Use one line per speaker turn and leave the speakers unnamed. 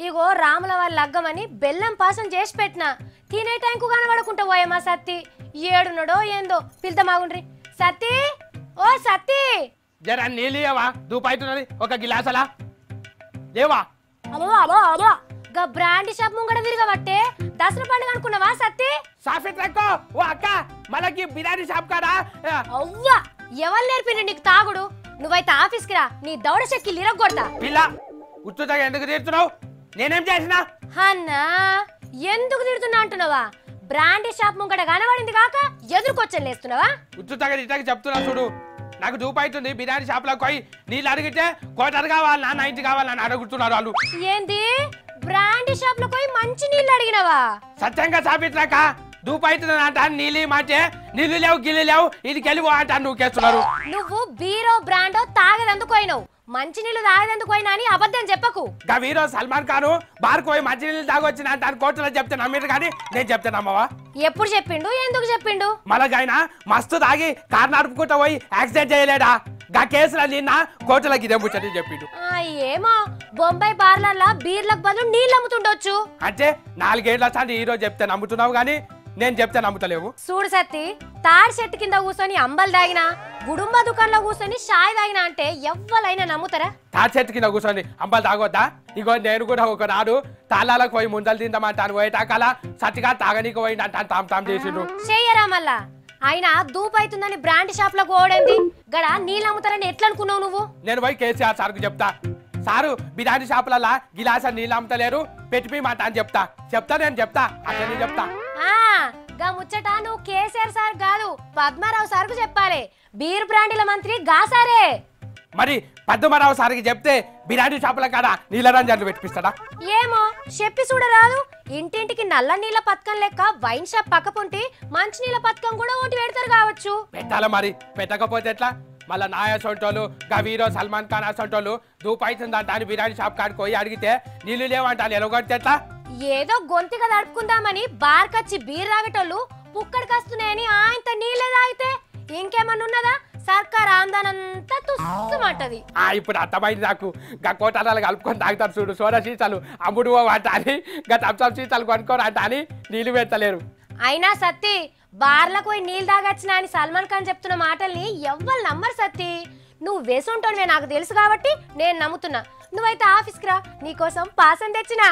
ఇగో రాముల వాళ్ళ లగ్గమని బెల్లం పాసం చేసి పెట్టినా తినే టైంకు కనబడకుంటా పోయమ్మా సత్తి ఏడునడో ఏందో పిల్తమాగుండ్రి సత్తి ఓ సత్తి
జరా నీళ్ళవా దూపైతున్నది ఒక గిలాసలా లేవా
అబ్బో అబ్బో అబ్బో గా బ్రాండ్ షాప్ ముంగడ తిరగబట్టే దసరా పండుగ అనుకున్నావా సత్తి
సాఫెట్ రక్కో ఓ అక్క మనకి బిర్యానీ షాప్ కాడా
అవ్వా ఎవరు నేర్పిండు నీకు తాగుడు నువ్వైతే ఆఫీస్కి రా నీ దౌడ చెక్కి లిరగొడతా
పిల్ల ఉచ్చుతాగా ఎందుకు తీరుతున్నావు నేనేం చేసినా
అన్నా ఎందుకు తిడుతున్నా అంటున్నావా బ్రాండ్ షాప్ ముంగడ కనబడింది కాక ఎదురుకొచ్చని లేస్తున్నావా
ఉచ్చుతాగా ఇట్లాగ చెప్తున్నా చూడు నాకు దూపైతుంది బిర్యానీ షాప్ లో పోయి నీళ్ళు అడిగితే కోటర్ కావాలి నా ఇంటి కావాలని అడుగుతున్నారు వాళ్ళు
ఏంది బ్రాండ్ షాప్ లో పోయి మంచి నీళ్ళు అడిగినవా
సత్యంగా సాపిట్రాక దూపైతుంది అంట నీళ్ళు మాటే నీళ్ళు లేవు గిల్లు లేవు ఇది గెలువు అంట నువ్వుకేస్తున్నారు
నువ్వు బీరో బ్రాండో తాగేదందుకు పోయినావు మంచి నీళ్ళు తాగేదందుకు పోయినా అని అబద్ధం చెప్పకు
గా వీరో సల్మాన్ ఖాన్ బార్కు పోయి మంచి నీళ్ళు తాగొచ్చిన అంట కోర్టులో చెప్తే నమ్మిరు కానీ నేను చెప్తాను అమ్మవా
ఎప్పుడు చెప్పిండు ఎందుకు చెప్పిండు
మళ్ళీ మస్తు తాగి కారు నడుపుకుంటా పోయి యాక్సిడెంట్ చేయలేడా గా కేసులో నిన్న కోర్టులకు ఇదే ముచ్చని చెప్పిండు
ఏమో బొంబాయి బార్లర్లా బీర్లకు బదులు నీళ్ళు అమ్ముతుండొచ్చు
అంటే 4 ఏళ్ల సార్ ఈ రోజు చెప్తే నమ్ముతున్నావు గానీ నేను చెప్తే నమ్ముతలేవు
చూడు సత్తి తాడి చెట్టు కింద కూర్చొని అంబలు తాగినా గుడుంబ దుకాణంలో కూర్చొని షాయ్ తాగినా అంటే ఎవ్వలైనా నమ్ముతారా
తాడి చెట్టు కింద కూర్చొని అంబలు తాగొద్దా ఇగో నేను కూడా ఒక నాడు తాళాలకు పోయి ముందలు తిందామంటాను పోయేటాకాల సత్తిగా తాగనీకి పోయిందంటాను తాము చేసిండు
చెయ్యరా మళ్ళా అయినా దూపైతుందని బ్రాండ్ షాప్ లో ఓడింది గడ నీళ్ళు అమ్ముతారని ఎట్లా అనుకున్నావు నువ్వు
నేను పోయి కేసీఆర్ సార్కు చెప్తా సారు బిర్యానీ షాపులలో గిలాస నీళ్ళు అమ్ముతలేరు పెట్టిపోయి మాట అని చెప్తా నేను చెప్తా అట్లనే చెప్తా
గా ముచ్చట నువ్వు కేసీఆర్ సార్ కాదు పద్మారావు సార్కు చెప్పాలి బీర్ బ్రాండీల మంత్రి గాసారే
మరి పద్మరావు సార్కి చెప్తే బిర్యానీ షాపుల కాడ నీళ్ళ రంజన్లు పెట్టిస్తాడా
ఏమో చెప్పి చూడరాదు ఇంటింటికి నల్ల నీళ్ళ పథకం లెక్క వైన్ షాప్ పక్కపుంటి మంచి నీళ్ళ పథకం కూడా ఒకటి పెడతారు కావచ్చు
పెట్టాలా మరి పెట్టకపోతే ఎట్లా మళ్ళా నాయ సొంటోళ్ళు గా వీరో సల్మాన్ ఖాన్ సొంటోళ్ళు దూపైతుందంట అని బిర్యానీ షాప్ కాడికి పోయి అడిగితే నీళ్లు లేవంటాను ఎలాగొడితే ఎట్లా
ఏదో గొంతుగా తడుపుకుందామని బార్కొచ్చి బీర్ తాగేటోళ్ళు పుక్కడికొస్తున్నాయని ఆయనత నీళ్ళే తాగితే ఇంకేమన్నా ఉన్నదా సర్కార్ ఆందానంతా తుస్సుమంటది
ఇప్పుడు అర్థమైంది నాకు గా కోటాలు కలుపుకొని తాగుతారు చూడు సోడా సీసాలు అమ్ముడు అంట అని గా తప్సం సీసాలు కొనుక్కోరు అంట అని నీళ్లు పెట్టలేరు
అయినా సత్తి బార్లకు పోయి నీళ్ళు తాగొచ్చినా అని సల్మాన్ ఖాన్ చెప్తున్న మాటల్ని ఎవ్వరు నమ్మరు సత్తి నువ్వు వేసుంటానువే నాకు తెలుసు కాబట్టి నేను నమ్ముతున్నా నువ్వైతే ఆఫీస్కి రా నీకోసం పాసం తెచ్చినా